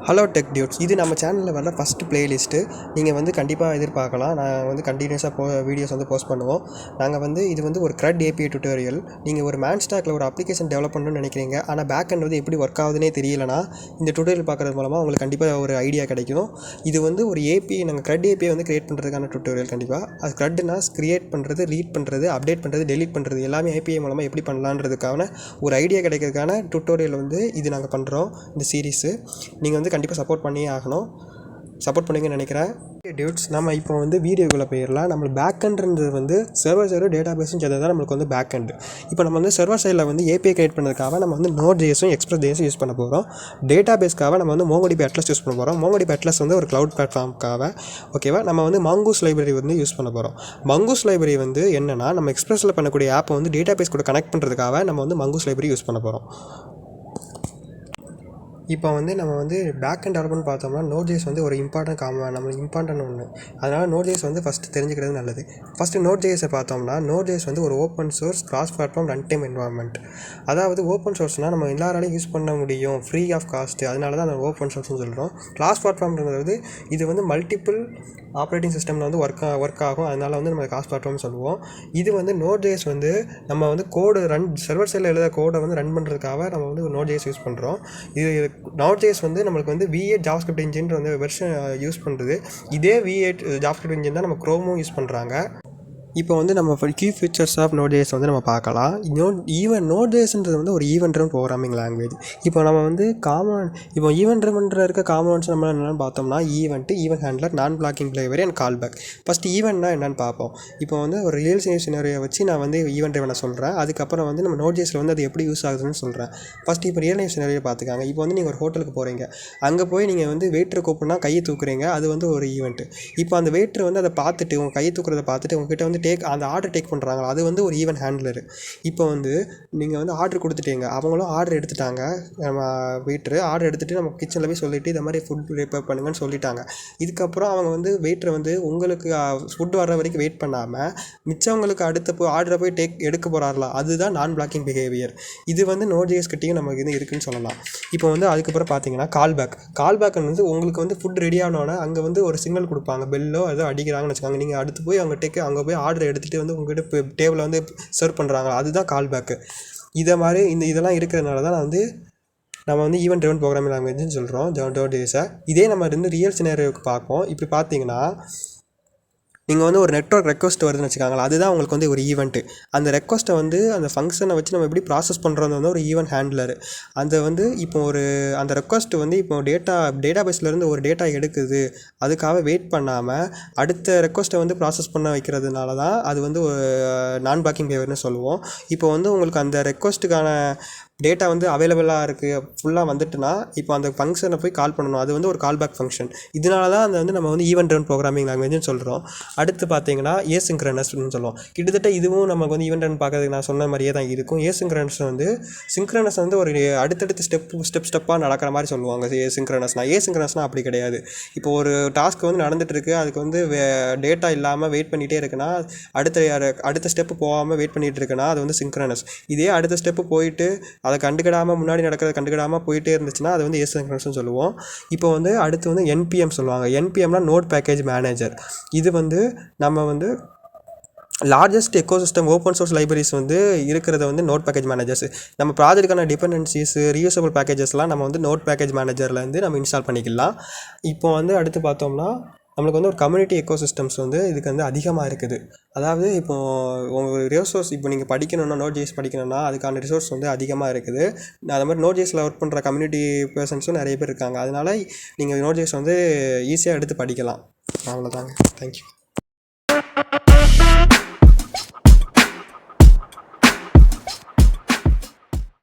Hello tech dudes, இது நம்ம சேனலில் வர ஃபஸ்ட்டு ப்ளேலிஸ்ட்டு. நீங்கள் வந்து கண்டிப்பாக எதிர்பார்க்கலாம். நான் வந்து கண்டினியூஸாக வீடியோஸ் வந்து போஸ்ட் பண்ணுவோம். இது வந்து ஒரு CRUD API டியூட்டோரியல். நீங்கள் ஒரு மேன்ஸ்டாக்கில் ஒரு அப்ளிகேஷன் டெவலப் பண்ணணும்னு நினைக்கிறீங்க, ஆனால் பேக் எண்ட் வந்து எப்படி ஒர்க் ஆகுதுன்னே தெரியலனா இந்த டியூட்டோரியல் பார்க்குறது மூலமாக உங்களுக்கு கண்டிப்பாக ஒரு ஐடியா கிடைக்கும். இது வந்து ஒரு API, நாங்கள் CRUD API வந்து க்ரியேட் பண்ணுறதுக்கான டியூட்டோரியல். கண்டிப்பாக அது CRUDனா க்ரியேட் பண்ணுறது, ரீட் பண்ணுறது, அப்டேட் பண்ணுறது, டெலீட் பண்ணுறது எல்லாமே API மூலமாக எப்படி பண்ணலான்றதுக்கான ஒரு ஐடியா கிடைக்கிறதுக்கான டியூட்டோரியல் வந்து இது நாங்கள் பண்ணுறோம். இந்த சீரீஸு நீங்கள் வந்து கண்டிப்பாக சப்போர்ட் பண்ணியே ஆகணும். சப்போர்ட் பண்ணுங்கன்னு நினைக்கிறேன். டியூட்ஸ், நம்ம இப்போ வந்து வீடியோக்குள்ளே போயிடலாம். நம்ம பேக்கெண்டுன்றது வந்து சர்வர் டேட்டா பேஸும் சேர்ந்து தான் நம்மளுக்கு வந்து பேக்கெண்டு. இப்போ நம்ம வந்து சர்வர் சைடில் வந்து API கிரியேட் பண்ணதுக்காக நம்ம வந்து Node.jsம் Express.jsம் யூஸ் பண்ண போகிறோம். டேட்டா பேஸ்க்காக நம்ம வந்து MongoDB Atlas யூஸ் பண்ண போகிறோம். MongoDB Atlas வந்து ஒரு க்ளவுட் பிளாட்ஃபார்முக்காக, ஓகேவா. நம்ம வந்து Mongoose லைப்ரரி வந்து யூஸ் பண்ண போகிறோம். Mongoose லைப்ரரி வந்து என்னென்னா, நம்ம எக்ஸ்பிரஸில் பண்ணக்கூடிய ஆப்பை வந்து டேட்டா பேஸ் கூட கனெக்ட் பண்ணுறதுக்காக நம்ம வந்து Mongoose லைப்ரரி யூஸ் பண்ண போகிறோம். இப்போ வந்து நம்ம வந்து பேக் அண்ட் டெவலப்மெண்ட் பார்த்தோம்னா Node.js வந்து ஒரு இம்பார்ட்டன்ட் ஒன்று. அதனால் Node.js வந்து ஃபஸ்ட்டு தெரிஞ்சுக்கிறது நல்லது. ஃபஸ்ட்டு Node.jsஐ பார்த்தோம்னா, Node.js வந்து ஒரு open source cross platform run time environment. அதாவது ஓப்பன் சோர்ஸ்னால் நம்ம எல்லாராலையும் யூஸ் பண்ண முடியும், ஃப்ரீ ஆஃப் காஸ்ட்டு. அதனால தான் அந்த ஓப்பன் சோர்ஸ்னு சொல்கிறோம். கிராஸ் பிளாட்ஃபார்ம்ன்றது இது வந்து மல்டிபிள் ஆப்ரேட்டிங் சிஸ்டமில் வந்து ஒர்க் ஆகும். அதனால் வந்து நம்ம கிராஸ் பிளாட்ஃபார்ம்னு சொல்லுவோம். இது வந்து Node.js வந்து நம்ம வந்து கோடு சர்வர் சைடில் எழுத கோடை வந்து ரன் பண்ணுறதுக்காக நம்ம வந்து Node.js யூஸ் பண்ணுறோம். இது Node.js வந்து நம்மளுக்கு வந்து V8 JavaScript engine வந்து வெர்ஷன் யூஸ் பண்ணுறது. இதே V8 JavaScript engine தான் நம்ம Chromeம் யூஸ் பண்ணுறாங்க. இப்போ வந்து நம்ம கீ ஃபீச்சர்ஸ் ஆஃப் Node.js வந்து நம்ம பார்க்கலாம். Node.jsன்றது வந்து ஒரு ஈவென்ட் ட்ரிவன் ப்ரோக்ராமிங் லாங்குவேஜ். இப்போ நம்ம வந்து ஈவென்ட் ட்ரிவன்ல இருக்க காம்பனன்ட்ஸ் நம்ம என்னென்னு பார்த்தோம்னா, ஈவெண்ட் ஹேண்ட்லர், நான் பிளாக்கிங் பிளேவரி அண்ட் கால் பேக். ஃபஸ்ட்டு ஈவெண்ட்னா என்னென்னு பார்ப்போம். இப்போ வந்து ஒரு ரியல் சினாரியோ வச்சு நான் வந்து ஈவெண்ட் ட்ரிவனை சொல்கிறேன். அதுக்கப்புறம் வந்து நம்ம Node.jsல வந்து அது எப்படி யூஸ் ஆகுதுன்னு சொல்கிறேன். ஃபஸ்ட்டு இப்போ ரியல் லைஃப் சினாரியோ பார்த்துக்காங்க. இப்போ வந்து நீங்கள் ஒரு ஹோட்டலுக்கு போகிறீங்க. அங்கே போய் நீங்கள் வந்து வெயிட்டரை கூப்பிட்னா கையை தூக்குறீங்க. அது வந்து ஒரு ஈவெண்ட்டு. இப்போ அந்த வெயிட்டர் வந்து அதை பார்த்துட்டு, உங்கள் கையை தூக்குறதை பார்த்துட்டு உங்ககிட்ட வந்து அந்த ஆர்டர் டேக் பண்ணுறாங்களா, அது வந்து ஒரு ஈவெண்ட் ஹேண்ட்லரு. இப்போ வந்து நீங்கள் வந்து ஆர்டர் கொடுத்துட்டீங்க, அவங்களும் ஆர்டர் எடுத்துட்டாங்க. நம்ம வெயிட்ரு ஆர்டர் எடுத்துகிட்டு நம்ம கிச்சனில் போய் சொல்லிவிட்டு இந்த மாதிரி ஃபுட் ப்ரிப்பேர் பண்ணுங்கன்னு சொல்லிட்டாங்க. இதுக்கப்புறம் அவங்க வந்து வெயிட்டரை வந்து உங்களுக்கு ஃபுட் வர்ற வரைக்கும் வெயிட் பண்ணாமல் மிச்சவங்களுக்கு அடுத்த ஆர்டரை போய் எடுக்க போகிறார்களா, அதுதான் நான் பிளாக்கிங் பிஹேவியர். இது வந்து Node.js கிட்டையும் நமக்கு இது இருக்குதுன்னு சொல்லலாம். இப்போ வந்து அதுக்கப்புறம் பார்த்தீங்கன்னா கால் பேக் வந்து உங்களுக்கு வந்து ஃபுட் ரெடி ஆனோன்னா அங்கே வந்து ஒரு சிக்னல் கொடுப்பாங்க, பெல்லோ ஏதோ அடிக்கிறாங்கன்னு வச்சுக்காங்க. நீங்கள் அடுத்து போய் அங்கே போய் ஆர்டர் எடுத்துகிட்டு வந்து உங்கள்கிட்ட டேபிளில் வந்து சர்வ் பண்ணுறாங்க, அதுதான் கால் பேக்கு. இதை மாதிரி இதெல்லாம் இருக்கிறதுனால தான் நம்ம வந்து ஈவெண்ட் ட்ரிவன் ப்ரோக்ராமிங் லாங்குவேஜ்னு சொல்கிறோம் Node.jsஐ. இதே நம்ம வந்து ரியல் சினாரியோவுக்கு பார்ப்போம். இப்படி பார்த்தீங்கன்னா, நீங்கள் வந்து ஒரு நெட்வொர்க் ரெக்வஸ்ட் வருதுன்னு வச்சுக்காங்களா, அதுதான் உங்களுக்கு வந்து ஒரு ஈவெண்ட்டு. அந்த ரெக்வஸ்ட்டை வந்து அந்த ஃபங்க்ஷனை வச்சு நம்ம எப்படி ப்ராசஸ் பண்ணுறது வந்து ஒரு ஈவெண்ட் ஹேண்ட்லரு. அந்த வந்து இப்போ அந்த ரெக்வஸ்ட்டு வந்து இப்போ டேட்டா பேஸ்லேருந்து ஒரு டேட்டா எடுக்குது, அதுக்காக வெயிட் பண்ணாமல் அடுத்த ரெக்வஸ்ட்டை வந்து ப்ராசஸ் பண்ண வைக்கிறதுனால தான் அது வந்து ஒரு நான் பிளாக்கிங் பிஹேவியர்னு சொல்லுவோம். இப்போ வந்து உங்களுக்கு அந்த ரெக்வஸ்ட்டுக்கான டேட்டா வந்து அவைலபிளாக இருக்குது, ஃபுல்லாக வந்துட்டுனா இப்போ அந்த ஃபங்க்ஷனை போய் கால் பண்ணணும். அது வந்து ஒரு கால் பேக் ஃபங்க்ஷன். இதனால தான் அந்த வந்து நம்ம வந்து ஈவெண்ட் ட்ரிவன் ப்ரோக்ராமிங் லாங்குவேஜ்னு சொல்கிறோம். அடுத்து பார்த்தீங்கன்னா ஏசிங்க்ரனஸ்னு சொல்லுவோம். கிட்டத்தட்ட இதுவும் நமக்கு வந்து ஈவெண்ட் ட்ரிவன் பார்க்கறதுக்கு நான் சொன்ன மாதிரியே தான் இருக்கும். சிங்க்ரனஸ் வந்து ஒரு அடுத்தடுத்து ஸ்டெப்பாக நடக்கிற மாதிரி சொல்லுவாங்க. ஏசிங்க்ரனஸ்னால் அப்படி கிடையாது. இப்போ ஒரு டாஸ்க் வந்து நடந்துகிட்ருக்கு, அதுக்கு வந்து டேட்டா இல்லாமல் வெயிட் பண்ணிகிட்டே இருக்குன்னா, அடுத்த ஸ்டெப்பு போகாமல் வெயிட் பண்ணிகிட்டு இருக்குன்னா அது வந்து சிங்க்ரனஸ். இதே அடுத்த ஸ்டெப்பு போயிட்டு அதை கண்டுக்கிடாமல் முன்னாடி நடக்கிறத கண்டுக்கிடாமல் போயிட்டே இருந்துச்சுன்னா அது வந்து ஏசிங்க்ரனஸ்னு சொல்லுவோம். இப்போ வந்து அடுத்து வந்து NPM சொல்லுவாங்க. NPMனா நோட் பேக்கேஜ் மேனேஜர். இது வந்து நம்ம வந்து largest ecosystem open source libraries வந்து இருக்கிறத வந்து நோட் பேக்கேஜ் மேனேஜர்ஸ். நம்ம ப்ராஜெக்ட்டுக்கான டிபெண்டன்சிஸ், ரீயூசபிள் பேக்கேஜஸ்லாம் நம்ம வந்து நோட் பேக்கேஜ் மேனேஜர்லேருந்து நம்ம இன்ஸ்டால் பண்ணிக்கலாம். இப்போ வந்து அடுத்து பார்த்தோம்னா, நம்மளுக்கு வந்து ஒரு கம்யூனிட்டி எக்கோசிஸ்டம்ஸ் வந்து இதுக்கு வந்து அதிகமாக இருக்குது. அதாவது இப்போது உங்கள் ரிசோர்ஸ் இப்போ நீங்கள் படிக்கணும்னா Node.js படிக்கணும்னா அதுக்கான ரிசோர்ஸ் வந்து அதிகமாக இருக்குது. அது மாதிரி Node.jsல ஒர்க் பண்ணுற கம்யூனிட்டி பர்சன்ஸும் நிறைய பேர் இருக்காங்க. அதனால் நீங்கள் Node.js வந்து ஈஸியாக எடுத்து படிக்கலாம். அவ்வளோதாங்க. தேங்க்யூ.